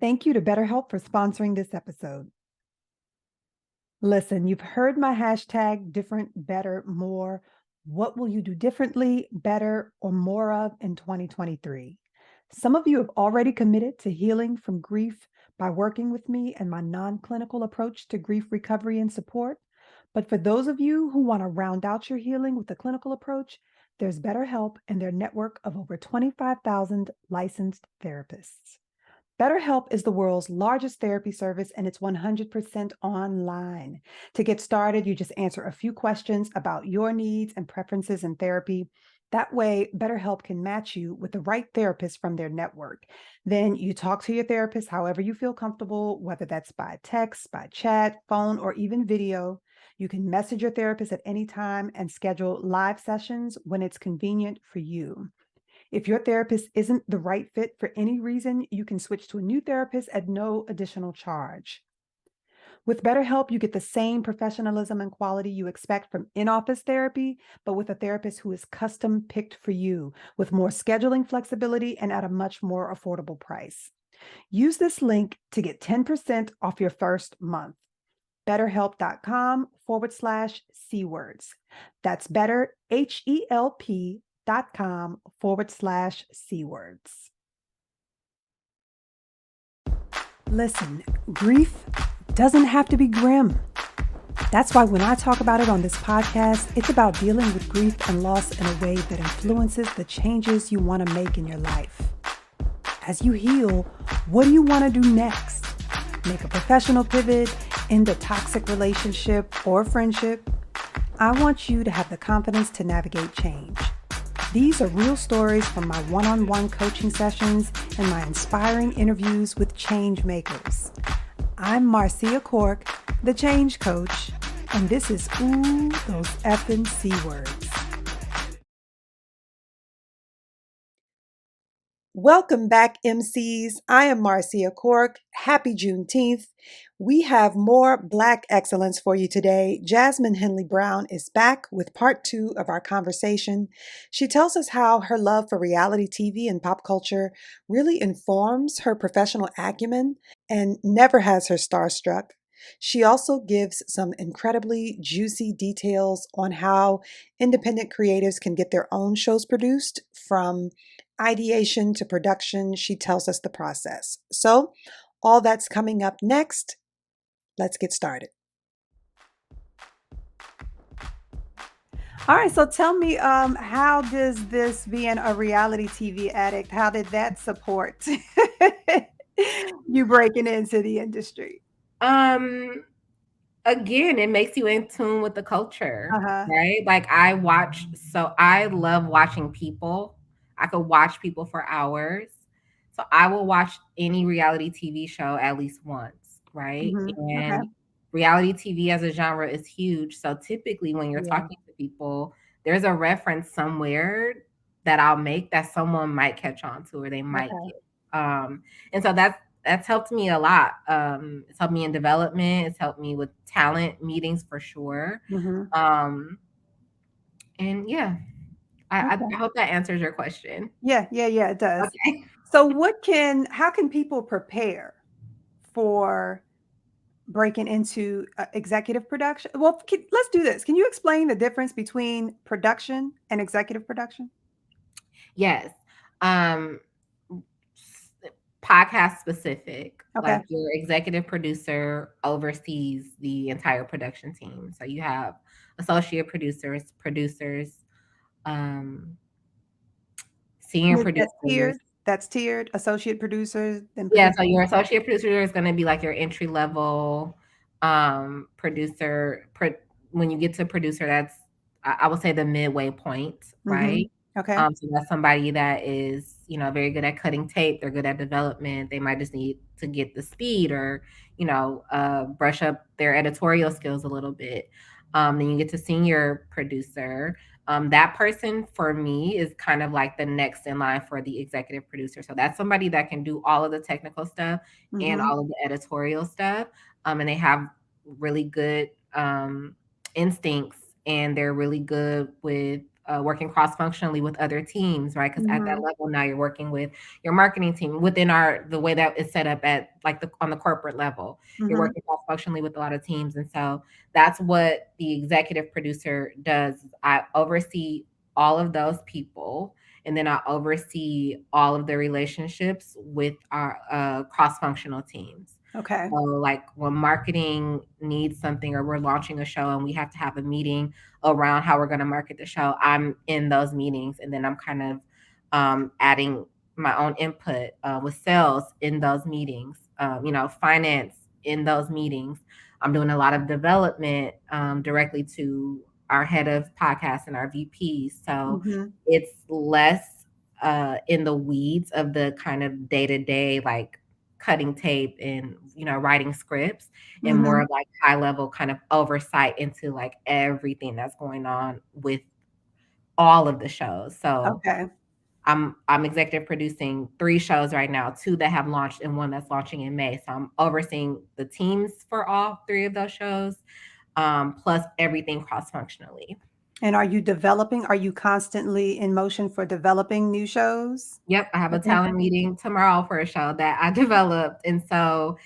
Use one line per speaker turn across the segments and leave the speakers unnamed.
Thank you to BetterHelp for sponsoring this episode. Listen, you've heard my hashtag different, better, more. What will you do differently, better, or more of in 2023? Some of you have already committed to healing from grief by working with me and my non clinical approach to grief recovery and support. But for those of you who want to round out your healing with a clinical approach, there's BetterHelp and their network of over 25,000 licensed therapists. BetterHelp is the world's largest therapy service and it's 100% online. To get started, you just answer a few questions about your needs and preferences in therapy. That way, BetterHelp can match you with the right therapist from their network. Then you talk to your therapist however you feel comfortable, whether that's by text, by chat, phone, or even video. You can message your therapist at any time and schedule live sessions when it's convenient for you. If your therapist isn't the right fit for any reason, you can switch to a new therapist at no additional charge. With BetterHelp, you get the same professionalism and quality you expect from in-office therapy, but with a therapist who is custom picked for you, with more scheduling flexibility and at a much more affordable price. Use this link to get 10% off your first month. BetterHelp.com/C-words. That's better, HELP.com/C-words. Listen, grief doesn't have to be grim. That's why when I talk about it on this podcast, it's about dealing with grief and loss in a way that influences the changes you want to make in your life. As you heal, what do you want to do next? Make a professional pivot, end a toxic relationship or friendship? I want you to have the confidence to navigate change. These are real stories from my one-on-one coaching sessions and my inspiring interviews with change makers. I'm Marceia Cork, the change coach, and this is Ooh, those effing C-words. Welcome back, MCs. I am Marceia Cork. Happy Juneteenth. We have more Black excellence for you today. Jazmine Henley-Brown is back with part 2 of our conversation. She tells us how her love for reality TV and pop culture really informs her professional acumen and never has her starstruck. She also gives some incredibly juicy details on how independent creatives can get their own shows produced from ideation to production. She tells us the process. So, all that's coming up next. Let's get started. All right, so tell me, how does this being a reality TV addict, how did that support you breaking into the industry?
Again, it makes you in tune with the culture,
Uh-huh.
right? Like I love watching people. I could watch people for hours. So I will watch any reality TV show at least once, right?
Okay.
And reality TV as a genre is huge. So typically when you're
Yeah.
talking to people, there's a reference somewhere that I'll make that someone might catch on to or they might
Okay.
get. And so that's helped me a lot. It's helped me in development. It's helped me with talent meetings for sure.
Mm-hmm.
Um, and yeah, I
Okay.
hope that answers your question.
Yeah, it does.
Okay.
So how can people prepare for breaking into executive production? Well, let's do this. Can you explain the difference between production and executive production?
Yes. Um, Podcast specific.
Okay.
Like your executive producer oversees the entire production team. So you have associate producers, um, senior
And that's
producers.
tiered. That's tiered. Associate producers, then
Yeah,
producer.
so your associate producer is gonna be like your entry level producer. When you get to producer, that's I would say the midway point,
Mm-hmm.
right?
Okay.
So that's somebody that is, very good at cutting tape. They're good at development. They might just need to get the speed or, brush up their editorial skills a little bit. Then you get to senior producer. That person for me is kind of like the next in line for the executive producer. So that's somebody that can do all of the technical stuff and
Mm-hmm.
all of the editorial stuff. And they have really good instincts and they're really good with working cross-functionally with other teams, right? Because at that
Mhm.
level now you're working with your marketing team within the way that it's set up at like on the corporate level. You're
Mhm.
working cross-functionally with a lot of teams. And so that's what the executive producer does. I oversee all of those people, and then I oversee all of the relationships with our cross-functional teams.
Okay.
So, like when marketing needs something or we're launching a show and we have to have a meeting around how we're going to market the show, I'm in those meetings, and then I'm kind of adding my own input with sales in those meetings, finance in those meetings. I'm doing a lot of development directly to our head of podcasts and our VPs. So
Mhm.
it's less in the weeds of the kind of day to day, like cutting tape and writing scripts, and more
Mhm.
of like high level kind of oversight into like everything that's going on with all of the shows. So
Okay.
I'm executive producing 3 shows right now, 2 that have launched and 1 that's launching in May. So I'm overseeing the teams for all 3 of those shows, plus everything cross functionally.
And are you constantly in motion for developing new shows?
Yep, I have a
Okay.
talent meeting tomorrow for a show that I developed, and so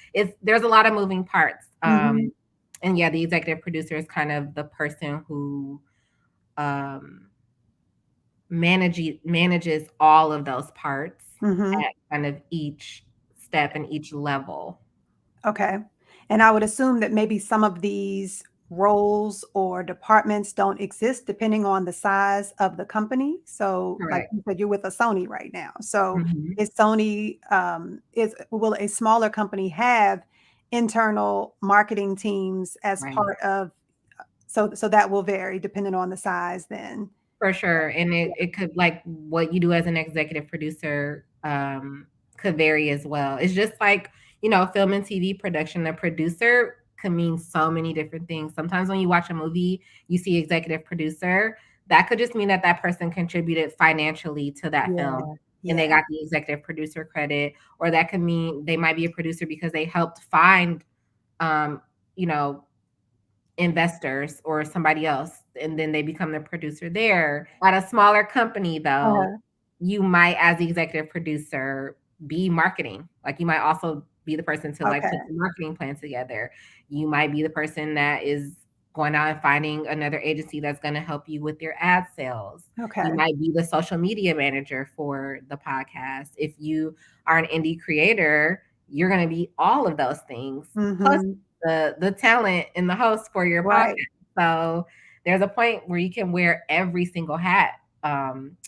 there's a lot of moving parts.
Mhm.
And yeah, the executive producer is kind of the person who um, manages all of those parts
Mhm.
at kind of each step and each level.
Okay. And I would assume that maybe some of these roles or departments don't exist depending on the size of the company. So, like
Correct.
you said, you're with a Sony right now. So,
Mhm.
is Sony, is will a smaller company have internal marketing teams as
Right.
part of, so that will vary depending on the size then?
For sure, and it could like what you do as an executive producer, could vary as well. It's just like, film and TV production, a producer can mean so many different things. Sometimes when you watch a movie, you see executive producer, that could just mean that that person contributed financially to that film,
Yeah.
and they
Yeah.
got the executive producer credit, or that could mean they might be a producer because they helped find, um, you know, investors or somebody else, and then they become the producer there. At a smaller company though,
Uh-huh.
you might, as the executive producer, be marketing. Like you might also be the person to like put
Okay.
the marketing plan together. You might be the person that is going out and finding another agency that's going to help you with your ad sales. You
Okay.
might be the social media manager for the podcast. If you are an indie creator, you're going to be all of those things. Plus
Mhm.
the talent and the host for your podcast.
Right.
So there's a point where you can wear every single hat,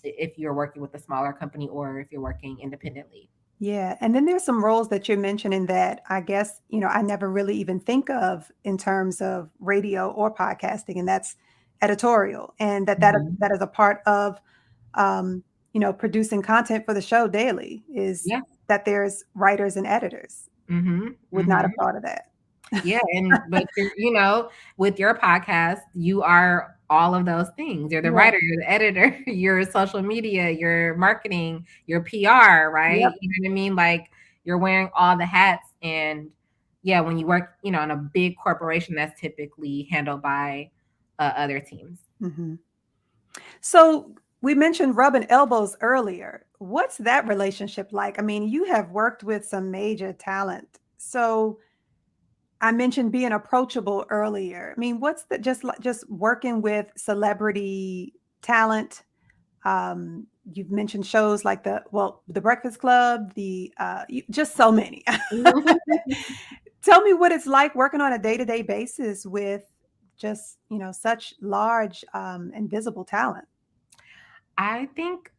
if you're working with a smaller company or if you're working independently.
Yeah, and then there's some roles that you're mentioning that I guess, I never really even think of in terms of radio or podcasting, and that's editorial, and
Mhm.
that is a part of, producing content for the show daily, is
Yeah.
that there's writers and editors.
Mhm.
Would not have
Mhm.
thought of that.
Yeah, but with your podcast, you are all of those things. You're the
Yeah.
writer, you're the editor, you're social media, you're marketing, you're PR, right?
Yep.
You know what I mean? Like you're wearing all the hats, and yeah, when you work, in a big corporation, that's typically handled by other teams.
Mhm. So, we mentioned rubbing elbows earlier. What's that relationship like? I mean, you have worked with some major talent. So, I mentioned being approachable earlier. I mean, what's the just working with celebrity talent? You've mentioned shows like The Breakfast Club, just so many. Tell me what it's like working on a day-to-day basis with just, such large, and visible talent.
I think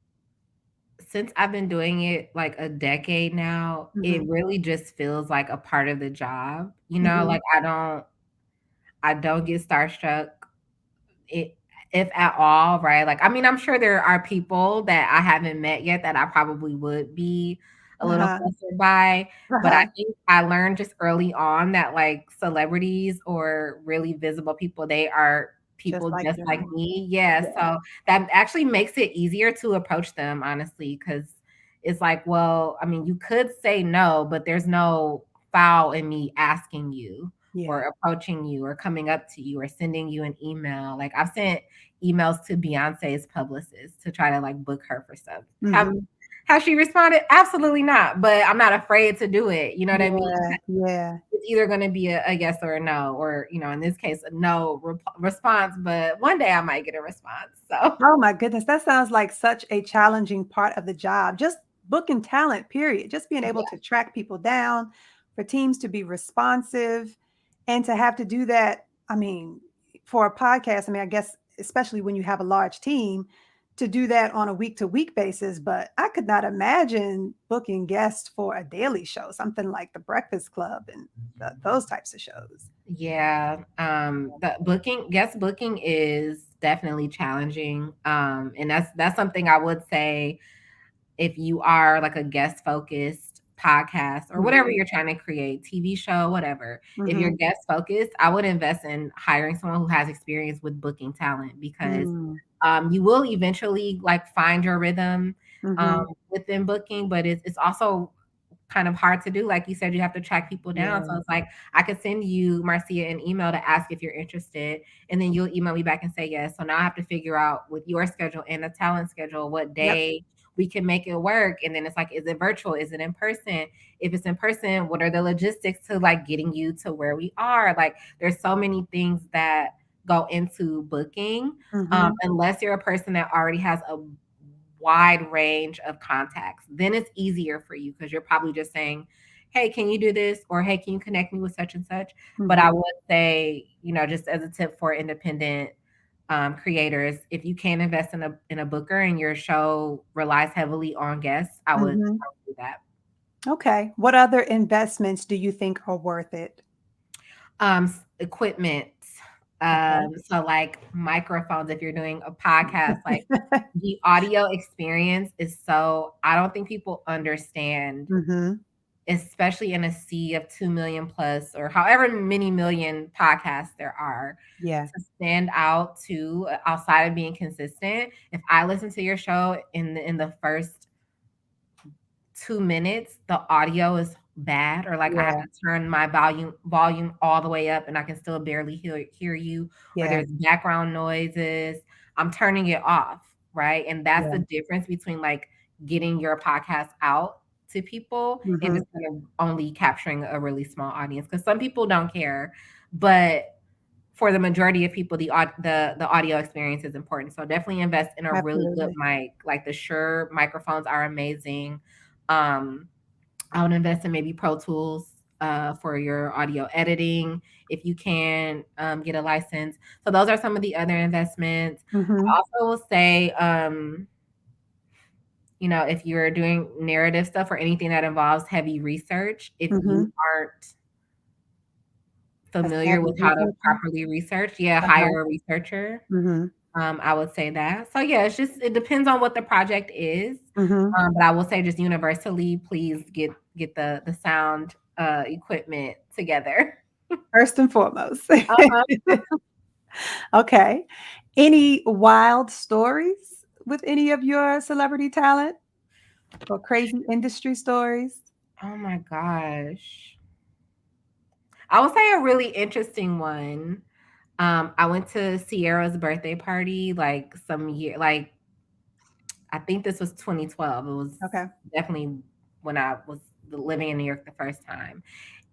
since I've been doing it like a decade now, it
Mhm,
really just feels like a part of the job.
mhm,
Like I don't get starstruck, it if at all, right? Like, I mean, I'm sure there are people that I haven't met yet that I probably would be a little
uh-huh,
flustered by, but I
uh-huh,
think I learned just early on that, like, celebrities or really visible people, they are
just
people
like
just like
them.
me. Yeah,
Yeah,
so that actually makes it easier to approach them, honestly, because it's like, well, I mean, you could say no, but there's no foul in me asking you
Yeah.
or approaching you or coming up to you or sending you an email. Like I've sent emails to Beyonce's publicist to try to like book her for stuff.
Mhm.
Has she responded? Absolutely not. But I'm not afraid to do it. You know what I mean?
Yeah, yeah.
It's either going to be a yes or a no, or in this case, a no response. But one day I might get a response. So
Oh my goodness, that sounds like such a challenging part of the job. Just booking talent, period. Just being able
yeah,
to track people down, for teams to be responsive, and to have to do that. I mean, for a podcast, I mean, I guess especially when you have a large team, to do that on a week to week basis. But I could not imagine booking guests for a daily show, something like The Breakfast Club and those types of shows.
yeah. The guest booking is definitely challenging. And that's something I would say if you are like a guest focused podcast or whatever
Mhm,
you're trying to create, TV show, whatever. If you're
mhm,
guest focused, I would invest in hiring someone who has experience with booking talent because
mm,
you will eventually like find your rhythm
mhm.
within booking, but it's also kind of hard to do. Like you said, you have to track people down. So
Yeah.
it's like I could send you, Marcia, an email to ask if you're interested, and then you'll email me back and say yes. So now I have to figure out with your schedule and the talent schedule what
Yep.
day we can make it work. And then it's like, is it virtual? Is it in person? If it's in person, what are the logistics to like getting you to where we are? Like there's so many things that go into booking.
Mhm.
Unless you're a person that already has a wide range of contacts, then it's easier for you because you're probably just saying, hey, can you do this? Or hey, can you connect me with such and such? But I
Mhm.
would say, just as a tip for independent creators, if you can invest in a booker and your show relies heavily on guests,
Mhm.
I would do that.
Okay. What other investments do you think are worth it?
Equipment.
Okay.
So like microphones, if you're doing a podcast, like the audio experience is so, I don't think people understand,
Mhm.
especially in a sea of 2 million plus or however many million podcasts there are,
Yeah.
to stand out to outside of being consistent. If I listen to your show in the first 2 minutes, the audio is bad, or like I have
Yeah.
to turn my volume all the way up and I can still barely hear you, or
Yeah.
there's background noises, I'm turning it off, right? And that's
Yeah.
the difference between like getting your podcast out to people and
Mhm.
just kind of only capturing a really small audience. Because some people don't care, but for the majority of people, the audio experience is important. So definitely invest in a really good
Absolutely.
mic. Like the Shure microphones are amazing. Um, I would invest in maybe Pro Tools for your audio editing if you can get a license. So those are some of the other investments. I
Mhm.
also will say, if you're doing narrative stuff or anything that involves heavy research, if you
Mhm.
aren't
A
familiar
savvy
with how to
researcher.
properly research, yeah,
Uh-huh.
hire a researcher.
Mhm.
I would say that. So yeah, it depends on what the project is.
Mhm.
But I will say just universally, please get the sound equipment together.
First and foremost.
Uh-huh.
Okay. Any wild stories with any of your celebrity talent or crazy industry stories?
Oh my gosh. I would say a really interesting one. I went to Sierra's birthday party like some year, like I think this was 2012. It was
Okay.
definitely when I was living in New York the first time.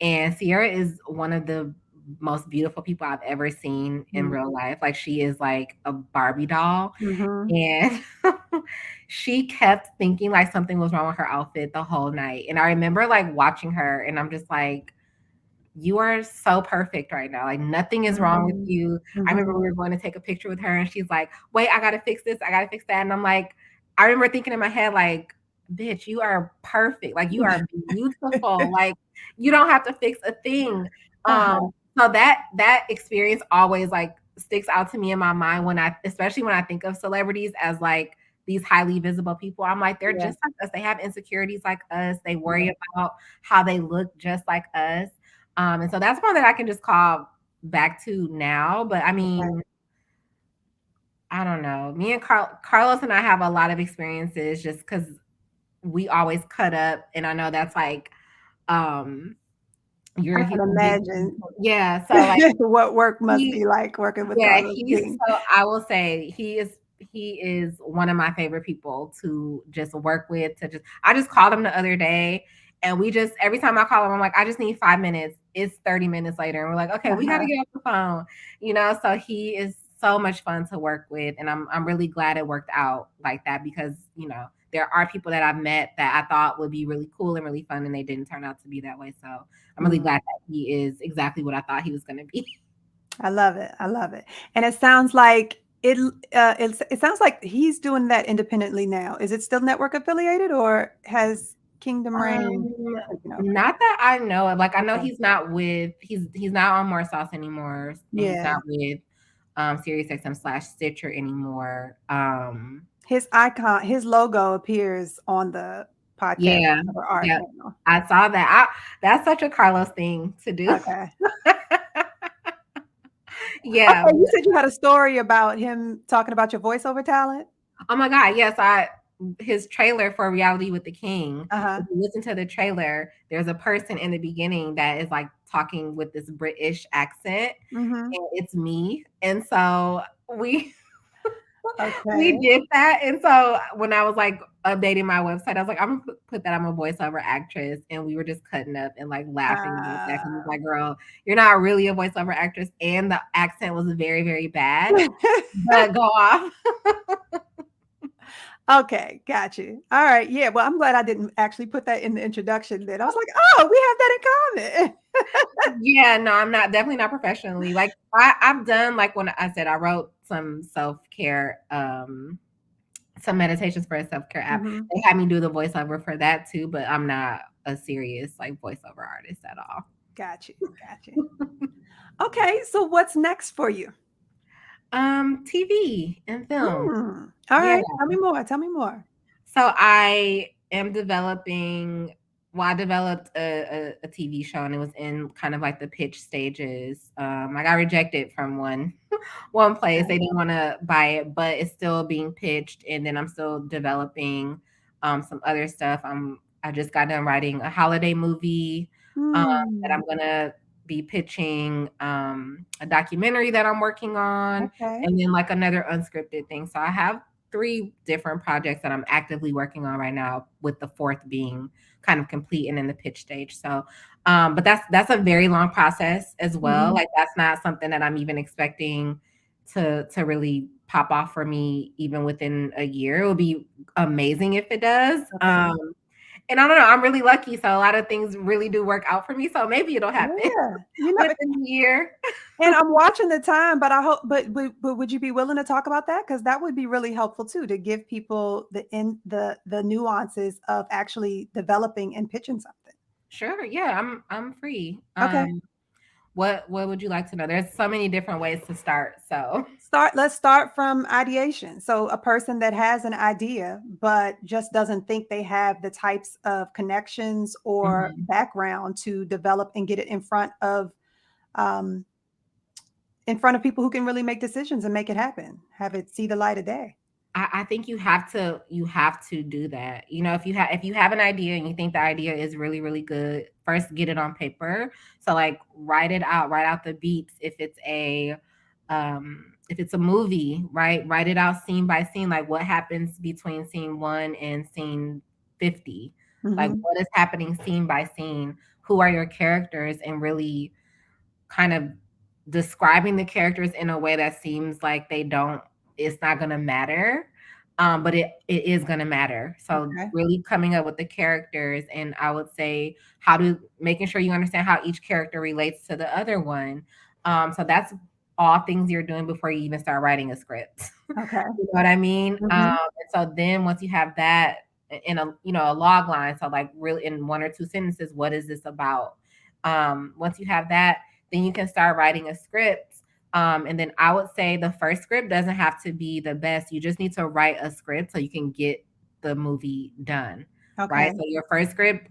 And Sierra is one of the most beautiful people I've ever seen in
Mm.
real life. Like she is like a Barbie doll.
Mhm.
And she kept thinking like something was wrong with her outfit the whole night. And I remember like watching her and I'm just like, you are so perfect right now. Like nothing is wrong with
Mhm.
you. I remember
Mhm.
we were going to take a picture with her and she's like, wait, I gotta fix this, I gotta fix that. And I'm like, I remember thinking in my head, like, bitch, you are perfect. Like you are beautiful. Like you don't have to fix a thing.
Uh-huh.
So that experience always like sticks out to me in my mind especially when I think of celebrities as like these highly visible people. I'm like, they're
Yeah.
just like us. They have insecurities like us. They
Yeah.
worry about how they look just like us. And so that's one that I can just call back to now. But I
Okay.
mean, I don't know. Me and Carlos and I have a lot of experiences just because we always cut up. And I know that's like um you're
I
he's
can
a big
imagine
yeah, so, like,
what work must
he
be like working with
yeah,
Carlos
he's
King.
so I will say he is one of my favorite people to just work with, to just I just called him the other day, and we just every time I call him, I'm like, "I just need 5 minutes." It's 30 minutes later, and we're like, "Okay, we gotta
Uh-huh.
get off the phone," so he is so much fun to work with, and I'm really glad it worked out like that because, there are people that I've met that I thought would be really cool and really fun, and they didn't turn out to be that way, so I'm really
Mm.
glad that he is exactly what I thought he was gonna be.
I love it. I love it. And it sounds like it sounds like he's doing that independently now. Is it still network affiliated or has Kingdom Reign
Um,
taken over?
Not that I know of. Like I know
Okay.
he's not on More Sauce anymore, and he's
Yeah.
not with SiriusXM/Stitcher anymore.
His icon, his logo appears on the podcast
Yeah,
cover art
yeah,
now.
I saw that. That's such a Carlos thing to do.
Okay.
Yeah.
Okay, you said you had a story about him talking about your voiceover talent?
Oh my God, yes, his trailer for Reality with the King.
Uh-huh.
If you listen to the trailer, there's a person in the beginning that is like talking with this British accent,
Mhm.
and it's me. And so we
Okay.
did that. And so when I was like updating my website, I was like, I'm gonna put that I'm a voiceover actress. And we were just cutting up and like laughing about that because it's like, girl, you're not really a voiceover actress. And the accent was very, very bad. But go off.
Okay, got you. All right, yeah, well, I'm glad I didn't actually put that in the introduction then. I was like, "Oh, we have that in common."
Yeah, no, I'm not definitely not professionally. Like I've done like when I said I wrote some self-care, some meditations for a self-care app.
Mhm.
They had me do the voiceover for that too, but I'm not a serious like voiceover artist at all.
Got you, got you. Okay, so what's next for you?
TV and film. Yeah.
Alright, tell me more.
So I am developing I developed a TV show and it was in kind of like the pitch stages. I got rejected from one place.
Okay.
They didn't want to buy it, but it's still being pitched. And then I'm still developing some other stuff. I just got done writing a holiday movie that I'm
Mm,
gonna be pitching, a documentary that I'm working on,
okay,
and then like another unscripted thing. So I have 3 different projects that I'm actively working on right now, with the 4th being kind of complete and in the pitch stage. So, but that's a very long process as well.
mhm,
Like that's not something that I'm even expecting to really pop off for me even within a year. It would be amazing if it does.
okay.
And I don't know, I'm really lucky. So a lot of things really do work out for me. So maybe it'll happen
Yeah,
within a year.
and I'm watching the time, but I hope but would you be willing to talk about that? Because that would be really helpful too, to give people the nuances of actually developing and pitching something.
Sure. Yeah, I'm free.
Okay.
What would you like to know? There's so many different ways to start. So
Let's start from ideation. So a person that has an idea but just doesn't think they have the types of connections or
mhm.
background to develop and get it um, in front of people who can really make decisions and make it happen, have it see the light of day.
I think you have to do that. If you have an idea and you think the idea is really, really good, first get it on paper. So like write it out, write out the beats. If it's a movie, right? Write it out scene by scene, like what happens between scene 1 and scene 50. Like
Mhm.
what is happening scene by scene? Who are your characters? And really kind of describing the characters in a way that seems like it's not going to matter, but it is going to matter. So
Okay.
really coming up with the characters, and I would say how to making sure you understand how each character relates to the other one. So that's all things you're doing before you even start writing a script.
Okay.
You know what I mean?
Mhm.
And so then once you have that in a log line, so like really in 1 or 2 sentences, what is this about? Once you have that, then you can start writing a script. And then I would say the first script doesn't have to be the best. You just need to write a script so you can get the movie done, right?
Okay.
So your first script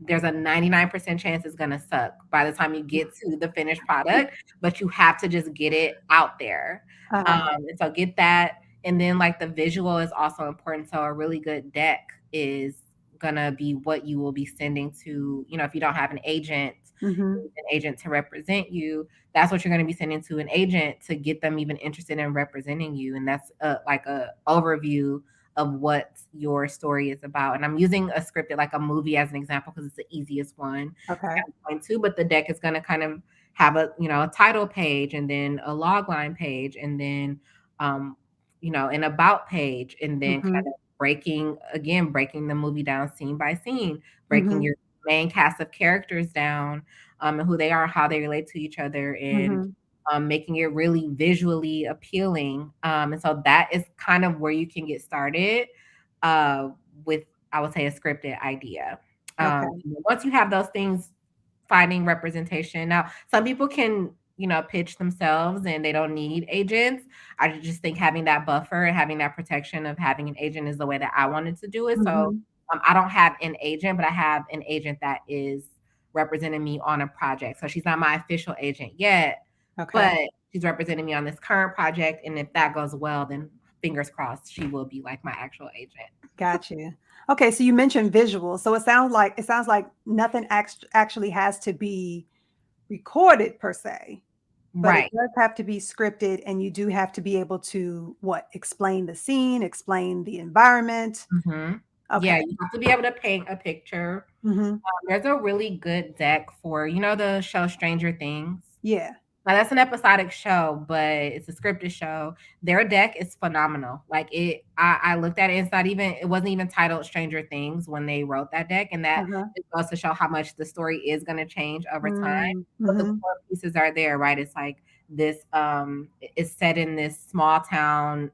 there's a 99% chance it's going to suck by the time you get to the finished product, but you have to just get it out there.
Uh-huh.
And so get that. And then like the visual is also important. So a really good deck is gonna be what you will be sending to, if you don't have an agent,
Mm-hmm.
an agent to represent you, that's what you're going to be sending to an agent to get them even interested in representing you. And that's like a overview of what your story is about. And I'm using a scripted like a movie as an example because it's the easiest one
Okay.
to point to. But the deck is going to kind of have a title page, and then a log line page, and then an about page, and then
Mm-hmm.
kind of breaking the movie down scene by scene, breaking
Mm-hmm.
your main cast of characters down, and who they are, how they relate to each other, and
Mm-hmm.
making it really visually appealing. And so that is kind of where you can get started uh, with, I would say, a scripted idea.
Okay.
Once you have those things, finding representation. Now, some people can, pitch themselves and they don't need agents. I just think having that buffer and having that protection of having an agent is the way that I wanted to do it. So
Mm-hmm.
I don't have an agent, but I have an agent that is representing me on a project. So she's not my official agent yet,
Okay.
but she's representing me on this current project. And if that goes well, then fingers crossed, she will be like my actual agent.
Gotcha. Okay, so you mentioned visual. So it sounds like nothing actually has to be recorded per se, but it
Right.
does have to be scripted, and you do have to be able to what? Explain the scene, explain the environment.
Mm-hmm. Yeah,
Okay.
you have to be able to paint a picture.
Mhm.
There's a really good deck for, the show Stranger Things.
Yeah.
Now that's an episodic show, but it's a scripted show. Their deck is phenomenal. Like I looked at it. It wasn't even titled Stranger Things when they wrote that deck, and that
Uh-huh.
it goes to show how much the story is going to change over time.
Mm.
But the
Mhm.
core pieces are there, right? It's like this. It's set in this small town.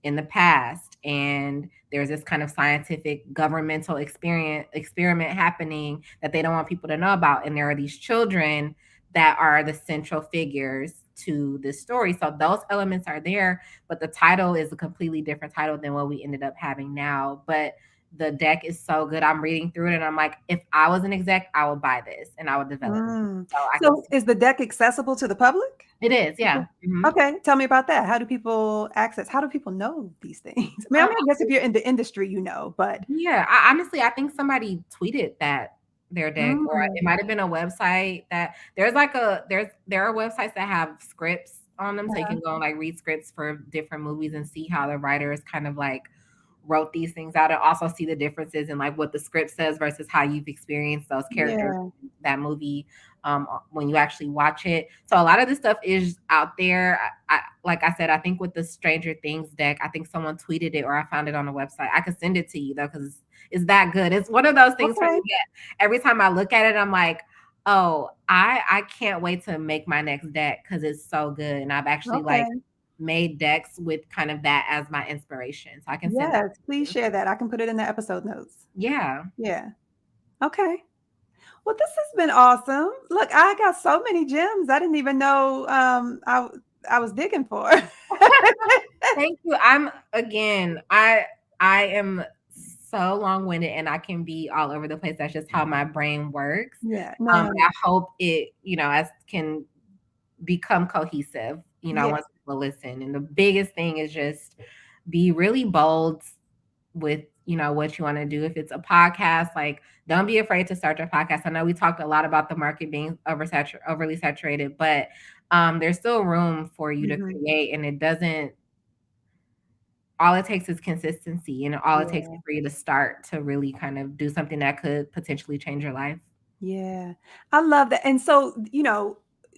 In the past, and there's this kind of scientific governmental experiment happening that they don't want people to know about, and there are these children that are the central figures to this story. So those elements are there, but the title is a completely different title than what we ended up having now. But the deck is so good. I'm reading through it and I'm like, if I was an exec, I would buy this and I would develop it.
Mm.
So I can
So
see
is the deck accessible to the public?
it is,
Okay.
yeah. Mhm.
Okay, tell me about that. How do people know these things? I mean, I guess if you're in the industry, but
Yeah, I think somebody tweeted that their deck, or it
mm,
might have been a website that there are websites that have scripts on them, so you
uh-huh,
can go and like read scripts for different movies and see how the writers kind of like wrote these things out, and also see the differences in like what the script says versus how you've experienced those characters
yeah.
in that movie when you actually watch it. So a lot of this stuff is out there. Like I said, I think with the Stranger Things deck, I think someone tweeted it or I found it on a website. I could send it to you though because it's that good. It's one of those things for
Okay,
me that every time I look at it, I'm like, oh, I can't wait to make my next deck because it's so good. And I've actually like
okay.
made decks with kind of that as my inspiration. So I can send that
Yes, please
to you.
share that. I can put it in the episode notes.
Yeah.
Yeah. Okay. Well, this has been awesome. Look, I got so many gems I didn't even know I was digging for.
Thank you. I am so long-winded and I can be all over the place. That's just how my brain works.
Yeah. No, no, no.
I hope it, as can become cohesive,
Yeah.
once people listen. And the biggest thing is just be really bold with, what you want to do. If it's a podcast, like don't be afraid to start your podcast. I know we talked a lot about the market being overly saturated, but there's still room for you to
Mhm.
create, and it doesn't all it takes is consistency, and all it takes is
Yeah.
for you to start to really kind of do something that could potentially change your life.
Yeah. I love that. And so,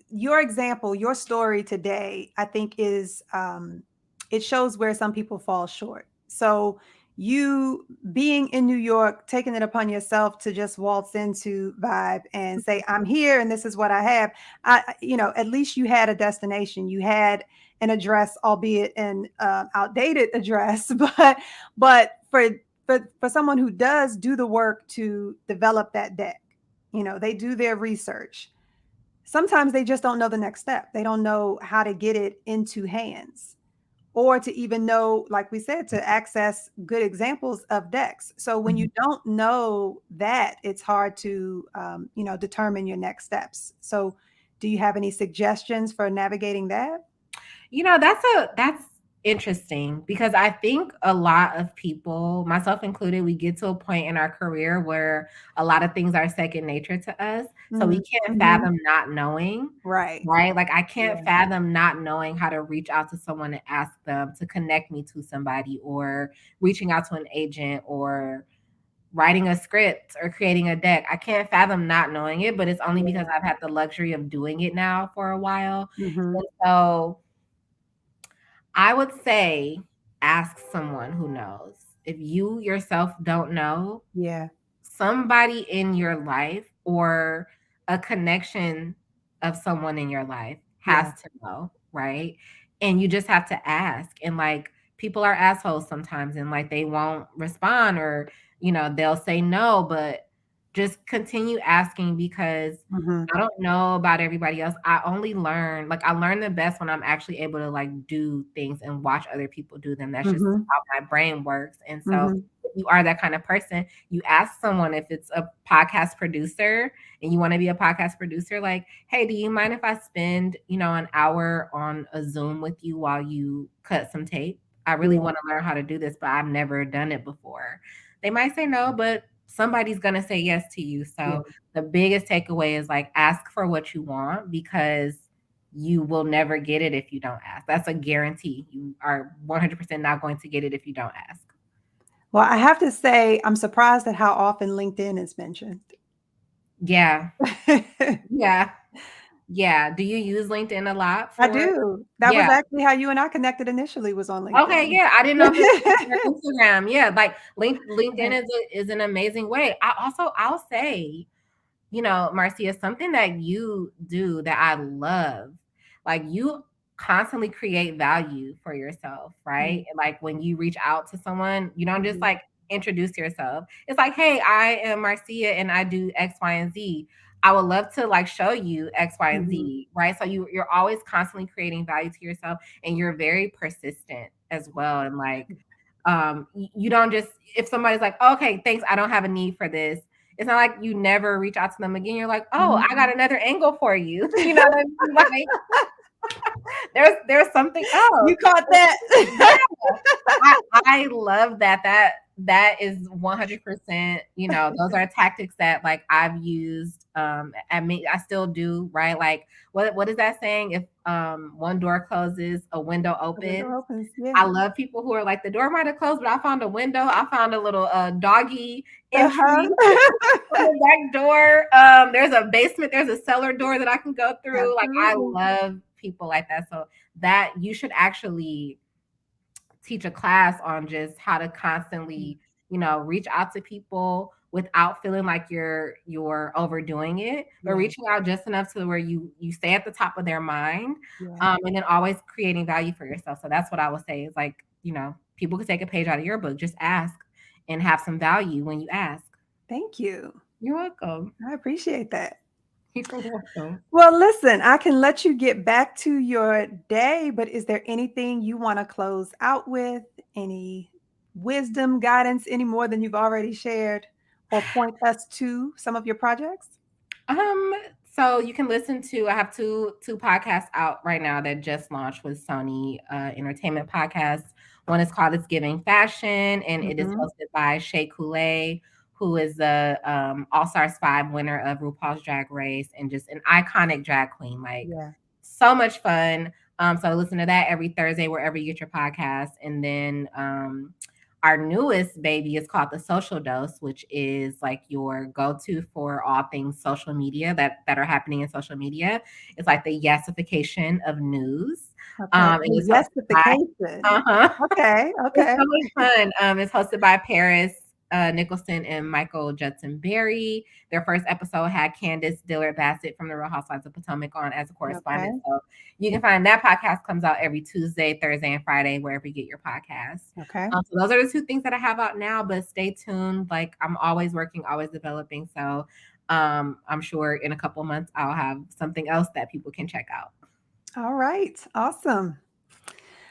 your example, your story today, I think it shows where some people fall short. So, you being in New York, taking it upon yourself to just waltz into Vibe and say, I'm here and this is what I have. At least you had a destination. You had an address, albeit an outdated address, but for someone who does do the work to develop that deck, they do their research. Sometimes they just don't know the next step. They don't know how to get it into hands or to even know, like we said, to access good examples of decks. So when you
Mhm.
don't know that, it's hard to, determine your next steps. So do you have any suggestions for navigating that?
You know, that's interesting because I think a lot of people, myself included, we get to a point in our career where a lot of things are second nature to us. So we can't
Mhm.
fathom not knowing,
Right.
right? Like I can't
Yeah.
fathom not knowing how to reach out to someone and ask them to connect me to somebody, or reaching out to an agent, or writing a script or creating a deck. I can't fathom not knowing it, but it's only because
Yeah.
I've had the luxury of doing it now for a while.
Mhm.
And so I would say ask someone who knows. If you yourself don't know,
Yeah.
somebody in your life or a connection of someone in your life has
Yeah.
to know, right? And you just have to ask. And like people are assholes sometimes and like they won't respond, or they'll say no, but just continue asking because
Mhm.
I don't know about everybody else. I only learn, like I learn the best when I'm actually able to like do things and watch other people do them. That's just
Mhm.
how my brain works. And so
Mhm.
if you are that kind of person, you ask someone, if it's a podcast producer and you want to be a podcast producer, like, hey, do you mind if I spend, an hour on a Zoom with you while you cut some tape? I really
Yeah.
want to learn how to do this, but I've never done it before. They might say no, but somebody's going to say yes to you.
Yeah.
So the biggest takeaway is like ask for what you want, because you will never get it if you don't ask. That's a guarantee. You are 100% not going to get it if you don't ask.
Well, I have to say, I'm surprised at how often LinkedIn is mentioned.
Yeah. Yeah. Yeah. Do you use LinkedIn a lot
I
for?
do. That was
Yeah.
actually how you and I connected initially, was on
Okay,
LinkedIn.
yeah. I didn't know if it was your Instagram. Yeah, like LinkedIn
Okay.
is an amazing way. I'll say, Marcia, something that you do that I love, like you constantly create value for yourself, right?
Mm,
Like when you reach out to someone, you don't just
mhm,
like introduce yourself. It's like, hey, I am Marcia and I do X, Y, and Z. I would love to like show you X, Y, and
mhm.
Z, right? So you're always constantly creating value to yourself, and you're very persistent as well. And like you don't just, if somebody's like, okay, thanks, I don't have a need for this, it's not like you never reach out to them again. You're like, oh,
Mhm.
I got another angle for you. You know what I mean? Like there's something else.
You caught that?
Yeah, I love that. That is 100%, those are tactics that like I've used at me. I still do, right? Like what is that saying? If one door closes, a window
The window
opens.
opens, yeah.
I love people who are like, the door might have closed, but I found a window. I found a little doggy entry from
Uh-huh.
the back door. There's a basement, there's a cellar door that I can go through. Like I
Absolutely.
love people like that. So that you should actually teach a class on just how to
Mm,
constantly, reach out to people without feeling like you're overdoing it, but
yeah,
reaching out just enough to where you stay at the top of their mind,
yeah.
and then always creating value for yourself. So that's what I would say is like, people could take a page out of your book. Just ask and have some value when you ask.
Thank you.
You're welcome.
I appreciate that.
You're welcome.
Well, listen, I can let you get back to your day, but is there anything you want to close out with? Any wisdom, guidance, any more than you've already shared, or point us to some of your projects?
Um, so you can listen to, I have two podcasts out right now that just launched with Sony Entertainment Podcast. One is called It's Giving Fashion, and it is
Mhm.
hosted by Shea Coulee, who is the All Stars 5 winner of RuPaul's Drag Race and just an iconic drag queen. Like
Yeah.
so much fun. So listen to that every Thursday wherever you get your podcast. And then our newest baby is called The Social Dose, which is like your go-to for all things social media that are happening in social media. It's like the yesification of news.
Okay.
And it's hosted by
Yesification.
uh-huh.
Okay.
It's
Okay.
so much fun. It's hosted by Paris Nicholson and Michael Judson Berry. Their first episode had Candace Dillard Bassett from the Real Housewives of Potomac on as a correspondent.
Okay.
So you can find that podcast, comes out every Tuesday, Thursday, and Friday, wherever you get your podcasts.
Okay.
So those are the two things that I have out now, but stay tuned. Like I'm always working, always developing. So I'm sure in a couple of months I'll have something else that people can check out.
All right. Awesome.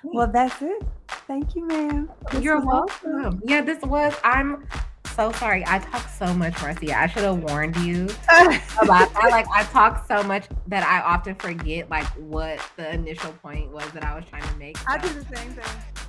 Well, that's it. Thank you, ma'am. This
You're
was awesome.
welcome. Yeah, this was. I'm so sorry. I talk so much, Marcia. I should have warned you about that. Like, I talk so much that I often forget like what the initial point was that I was trying to make.
I do the same thing.